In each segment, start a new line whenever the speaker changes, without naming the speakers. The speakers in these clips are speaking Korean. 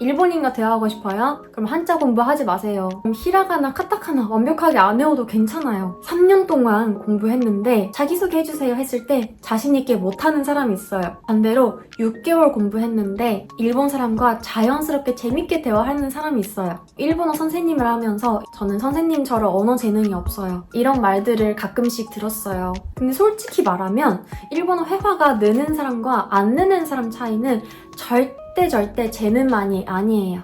일본인과 대화하고 싶어요? 그럼 한자 공부하지 마세요. 그럼 히라가나 카타카나 완벽하게 안 외워도 괜찮아요. 3년 동안 공부했는데 자기소개 해주세요 했을 때 자신있게 못하는 사람이 있어요. 반대로 6개월 공부했는데 일본 사람과 자연스럽게 재밌게 대화하는 사람이 있어요. 일본어 선생님을 하면서 저는 선생님처럼 언어 재능이 없어요. 이런 말들을 가끔씩 들었어요. 근데 솔직히 말하면 일본어 회화가 느는 사람과 안 느는 사람 차이는 절대 재능만이 아니에요.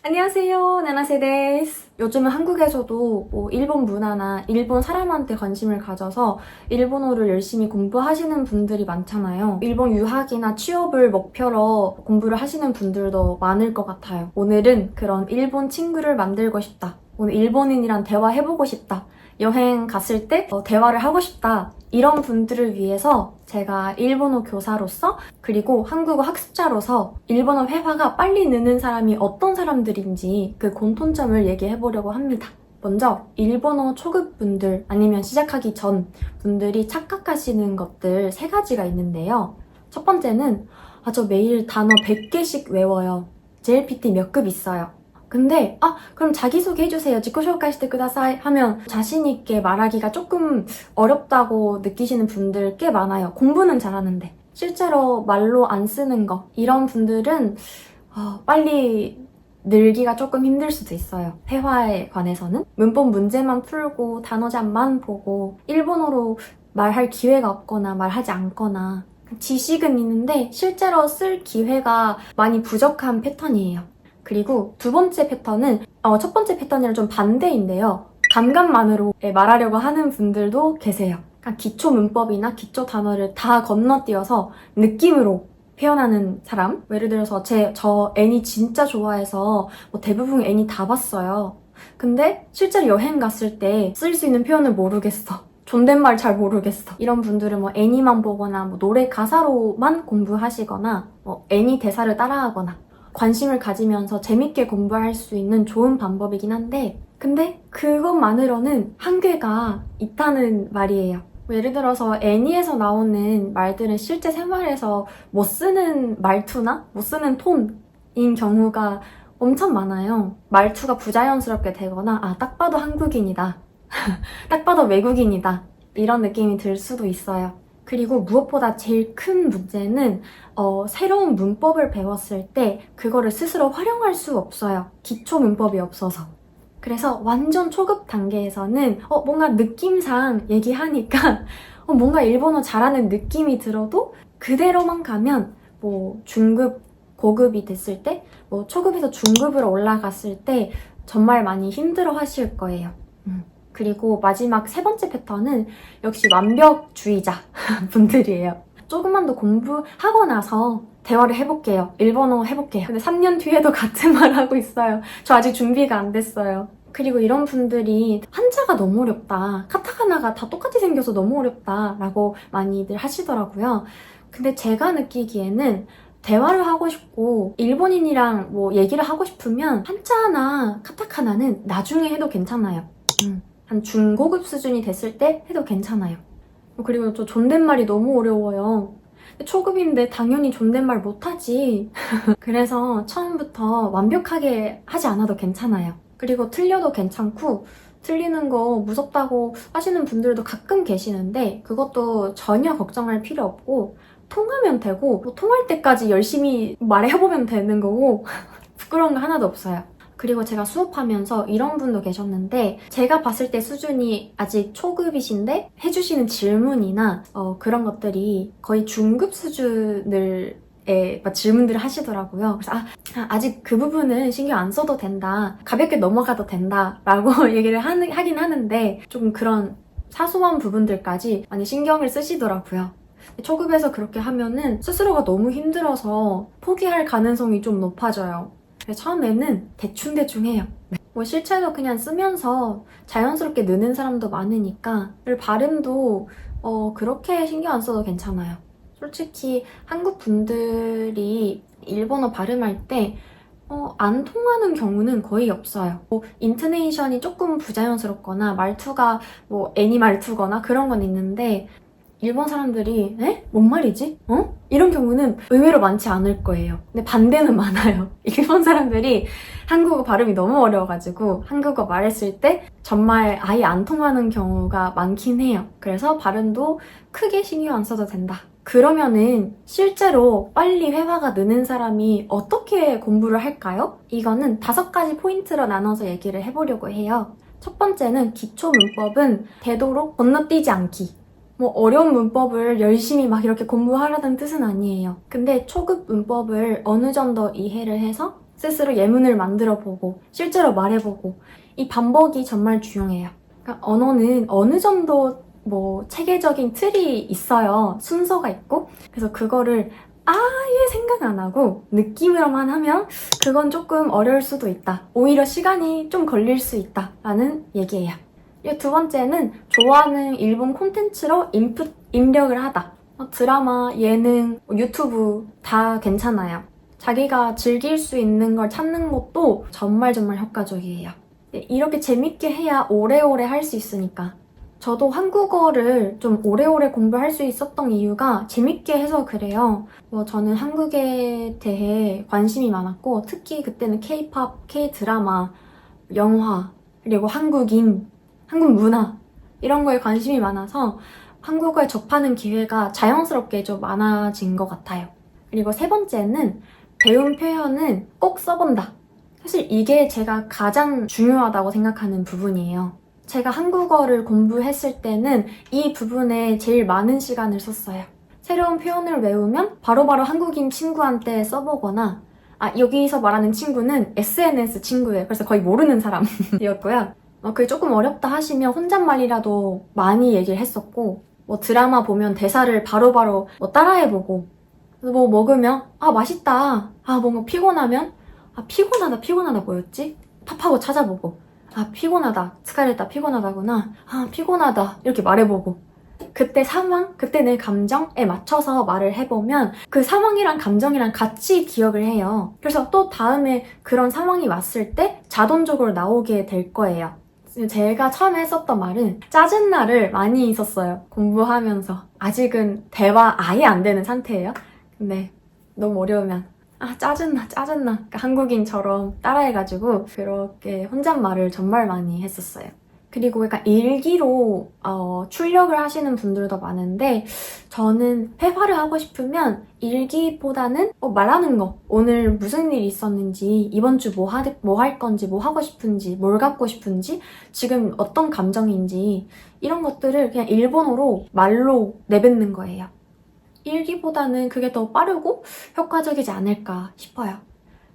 안녕하세요, 나나세 데스. 요즘은 한국에서도 일본 문화나 일본 사람한테 관심을 가져서 일본어를 열심히 공부하시는 분들이 많잖아요. 일본 유학이나 취업을 목표로 공부를 하시는 분들도 많을 것 같아요. 오늘은 그런 일본 친구를 만들고 싶다. 오늘 일본인이랑 대화해보고 싶다. 여행 갔을 때 대화를 하고 싶다. 이런 분들을 위해서 제가 일본어 교사로서 그리고 한국어 학습자로서 일본어 회화가 빨리 느는 사람이 어떤 사람들인지 그 공통점을 얘기해보려고 합니다. 먼저 일본어 초급 분들 아니면 시작하기 전 분들이 착각하시는 것들 3가지가 있는데요. 첫 번째는 저 매일 단어 100개씩 외워요. JLPT 몇 급 있어요. 근데 그럼 자기소개 해주세요. 지코쇼카이시테 쿠다사이 하면 자신있게 말하기가 조금 어렵다고 느끼시는 분들 꽤 많아요. 공부는 잘하는데 실제로 말로 안 쓰는 거 이런 분들은 빨리 늘기가 조금 힘들 수도 있어요. 회화에 관해서는 문법 문제만 풀고 단어장만 보고 일본어로 말할 기회가 없거나 말하지 않거나 지식은 있는데 실제로 쓸 기회가 많이 부족한 패턴이에요. 그리고 두 번째 패턴은 첫 번째 패턴이랑 좀 반대인데요. 감각만으로 말하려고 하는 분들도 계세요. 그러니까 기초 문법이나 기초 단어를 다 건너뛰어서 느낌으로 표현하는 사람. 예를 들어서 저 애니 진짜 좋아해서 대부분 애니 다 봤어요. 근데 실제로 여행 갔을 때 쓸 수 있는 표현을 모르겠어. 존댓말 잘 모르겠어. 이런 분들은 애니만 보거나 노래 가사로만 공부하시거나 애니 대사를 따라하거나 관심을 가지면서 재밌게 공부할 수 있는 좋은 방법이긴 한데 근데 그것만으로는 한계가 있다는 말이에요. 예를 들어서 애니에서 나오는 말들은 실제 생활에서 못 쓰는 말투나 못 쓰는 톤인 경우가 엄청 많아요. 말투가 부자연스럽게 되거나 딱 봐도 한국인이다. 딱 봐도 외국인이다. 이런 느낌이 들 수도 있어요. 그리고 무엇보다 제일 큰 문제는 새로운 문법을 배웠을 때 그거를 스스로 활용할 수 없어요. 기초 문법이 없어서. 그래서 완전 초급 단계에서는 뭔가 느낌상 얘기하니까 뭔가 일본어 잘하는 느낌이 들어도 그대로만 가면 중급, 고급이 됐을 때 초급에서 중급으로 올라갔을 때 정말 많이 힘들어 하실 거예요. 그리고 마지막 3번째 패턴은 역시 완벽주의자 분들이에요. 조금만 더 공부하고 나서 대화를 해볼게요. 일본어 해볼게요. 근데 3년 뒤에도 같은 말 하고 있어요. 저 아직 준비가 안 됐어요. 그리고 이런 분들이 한자가 너무 어렵다. 카타카나가 다 똑같이 생겨서 너무 어렵다. 라고 많이들 하시더라고요. 근데 제가 느끼기에는 대화를 하고 싶고 일본인이랑 얘기를 하고 싶으면 한자나 카타카나는 나중에 해도 괜찮아요. 한 중고급 수준이 됐을 때 해도 괜찮아요. 그리고 저 존댓말이 너무 어려워요. 초급인데 당연히 존댓말 못하지. 그래서 처음부터 완벽하게 하지 않아도 괜찮아요. 그리고 틀려도 괜찮고 틀리는 거 무섭다고 하시는 분들도 가끔 계시는데 그것도 전혀 걱정할 필요 없고 통하면 되고 통할 때까지 열심히 말해보면 되는 거고 부끄러운 거 하나도 없어요. 그리고 제가 수업하면서 이런 분도 계셨는데 제가 봤을 때 수준이 아직 초급이신데 해주시는 질문이나 그런 것들이 거의 중급 수준을 질문들을 하시더라고요. 그래서 아직 그 부분은 신경 안 써도 된다. 가볍게 넘어가도 된다. 라고 얘기를 하긴 하는데 조금 그런 사소한 부분들까지 많이 신경을 쓰시더라고요. 초급에서 그렇게 하면은 스스로가 너무 힘들어서 포기할 가능성이 좀 높아져요. 처음에는 대충 해요. 실제로 그냥 쓰면서 자연스럽게 느는 사람도 많으니까 발음도 그렇게 신경 안 써도 괜찮아요. 솔직히 한국 분들이 일본어 발음할 때 안 통하는 경우는 거의 없어요. 인토네이션이 조금 부자연스럽거나 말투가 애니 말투거나 그런 건 있는데 일본 사람들이 에? 뭔 말이지? 어? 이런 경우는 의외로 많지 않을 거예요. 근데 반대는 많아요. 일본 사람들이 한국어 발음이 너무 어려워가지고 한국어 말했을 때 정말 아예 안 통하는 경우가 많긴 해요. 그래서 발음도 크게 신경 안 써도 된다. 그러면은 실제로 빨리 회화가 느는 사람이 어떻게 공부를 할까요? 이거는 5가지 포인트로 나눠서 얘기를 해보려고 해요. 첫 번째는 기초 문법은 되도록 건너뛰지 않기. 뭐 어려운 문법을 열심히 막 이렇게 공부하려는 뜻은 아니에요. 근데 초급 문법을 어느 정도 이해를 해서 스스로 예문을 만들어 보고 실제로 말해보고 이 반복이 정말 중요해요. 그러니까 언어는 어느 정도 뭐 체계적인 틀이 있어요. 순서가 있고. 그래서 그거를 아예 생각 안 하고 느낌으로만 하면 그건 조금 어려울 수도 있다. 오히려 시간이 좀 걸릴 수 있다. 라는 얘기예요. 그리고 두 번째는 좋아하는 일본 콘텐츠로 입력을 하다. 드라마, 예능, 유튜브 다 괜찮아요. 자기가 즐길 수 있는 걸 찾는 것도 정말 효과적이에요. 이렇게 재밌게 해야 오래오래 할 수 있으니까. 저도 한국어를 좀 오래오래 공부할 수 있었던 이유가 재밌게 해서 그래요. 저는 한국에 대해 관심이 많았고 특히 그때는 K-pop, K-드라마, 영화, 그리고 한국인, 한국 문화 이런 거에 관심이 많아서 한국어에 접하는 기회가 자연스럽게 좀 많아진 것 같아요. 그리고 세 번째는 배운 표현은 꼭 써본다. 사실 이게 제가 가장 중요하다고 생각하는 부분이에요. 제가 한국어를 공부했을 때는 이 부분에 제일 많은 시간을 썼어요. 새로운 표현을 외우면 바로바로 한국인 친구한테 써보거나 여기서 말하는 친구는 SNS 친구예요. 그래서 거의 모르는 사람이었고요. 그게 조금 어렵다 하시면 혼잣말이라도 많이 얘기를 했었고 드라마 보면 대사를 바로바로 따라해보고 뭐 먹으면 맛있다. 뭔가 피곤하면 피곤하다 뭐였지? 팝하고 찾아보고 피곤하다. 스카레타 피곤하다구나. 피곤하다. 이렇게 말해보고 그때 상황, 그때 내 감정에 맞춰서 말을 해보면 그 상황이랑 감정이랑 같이 기억을 해요. 그래서 또 다음에 그런 상황이 왔을 때 자동적으로 나오게 될 거예요. 제가 처음에 했었던 말은 짜증나를 많이 있었어요. 공부하면서. 아직은 대화 아예 안 되는 상태예요. 근데 너무 어려우면 짜증나. 그러니까 한국인처럼 따라해가지고 그렇게 혼잣말을 정말 많이 했었어요. 그리고 약간 일기로 출력을 하시는 분들도 많은데 저는 회화를 하고 싶으면 일기보다는 말하는 거 오늘 무슨 일이 있었는지 이번 주 뭐 할 건지 뭐 하고 싶은지 뭘 갖고 싶은지 지금 어떤 감정인지 이런 것들을 그냥 일본어로 말로 내뱉는 거예요. 일기보다는 그게 더 빠르고 효과적이지 않을까 싶어요.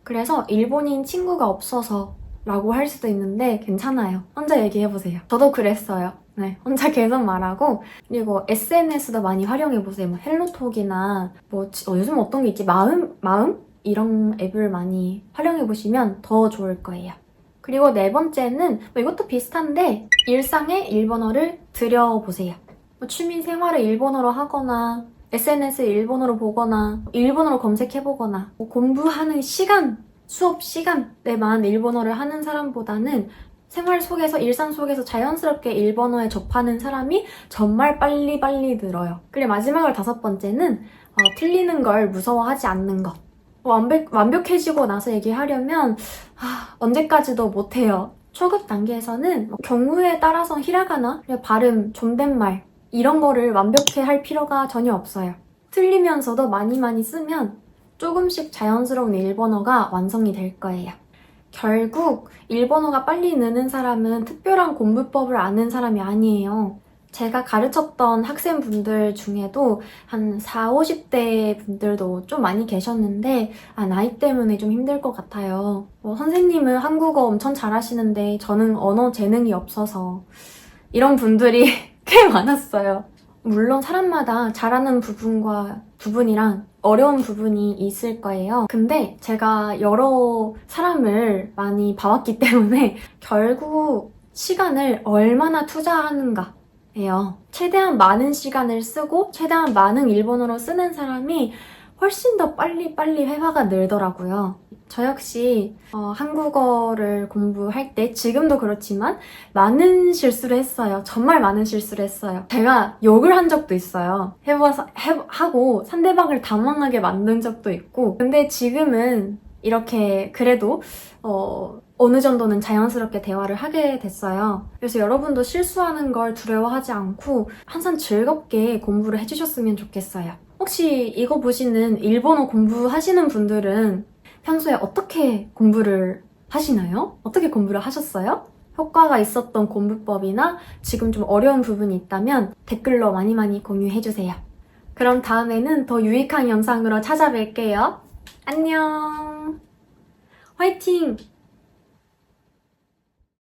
그래서 일본인 친구가 없어서 라고 할 수도 있는데 괜찮아요. 혼자 얘기해보세요. 저도 그랬어요. 네, 혼자 계속 말하고 그리고 SNS도 많이 활용해보세요. 헬로톡이나 요즘 어떤 게 있지? 마음? 이런 앱을 많이 활용해보시면 더 좋을 거예요. 그리고 네 번째는 이것도 비슷한데 일상에 일본어를 들여보세요. 취미 생활을 일본어로 하거나 SNS 일본어로 보거나 일본어로 검색해보거나 공부하는 시간 수업 시간에만 일본어를 하는 사람보다는 생활 속에서 일상 속에서 자연스럽게 일본어에 접하는 사람이 정말 빨리 늘어요. 그리고 마지막으로 5번째는 틀리는 걸 무서워하지 않는 것. 완벽해지고 나서 얘기하려면 언제까지도 못해요. 초급 단계에서는 경우에 따라서 히라가나, 발음, 존댓말 이런 거를 완벽해 할 필요가 전혀 없어요. 틀리면서도 많이 쓰면 조금씩 자연스러운 일본어가 완성이 될 거예요. 결국 일본어가 빨리 느는 사람은 특별한 공부법을 아는 사람이 아니에요. 제가 가르쳤던 학생분들 중에도 한 40, 50대 분들도 좀 많이 계셨는데 나이 때문에 좀 힘들 것 같아요. 선생님은 한국어 엄청 잘하시는데 저는 언어 재능이 없어서 이런 분들이 꽤 많았어요. 물론 사람마다 잘하는 부분이랑 어려운 부분이 있을 거예요. 근데 제가 여러 사람을 많이 봐왔기 때문에 결국 시간을 얼마나 투자하는가예요. 최대한 많은 시간을 쓰고 최대한 많은 일본어로 쓰는 사람이 훨씬 더 빨리빨리 회화가 늘더라고요. 저 역시 한국어를 공부할 때 지금도 그렇지만 많은 실수를 했어요. 정말 많은 실수를 했어요. 제가 욕을 한 적도 있어요. 하고 상대방을 당황하게 만든 적도 있고 근데 지금은 이렇게 그래도 어느 정도는 자연스럽게 대화를 하게 됐어요. 그래서 여러분도 실수하는 걸 두려워하지 않고 항상 즐겁게 공부를 해주셨으면 좋겠어요. 혹시 이거 보시는 일본어 공부하시는 분들은 평소에 어떻게 공부를 하시나요? 어떻게 공부를 하셨어요? 효과가 있었던 공부법이나 지금 좀 어려운 부분이 있다면 댓글로 많이 공유해주세요. 그럼 다음에는 더 유익한 영상으로 찾아뵐게요. 안녕! 화이팅!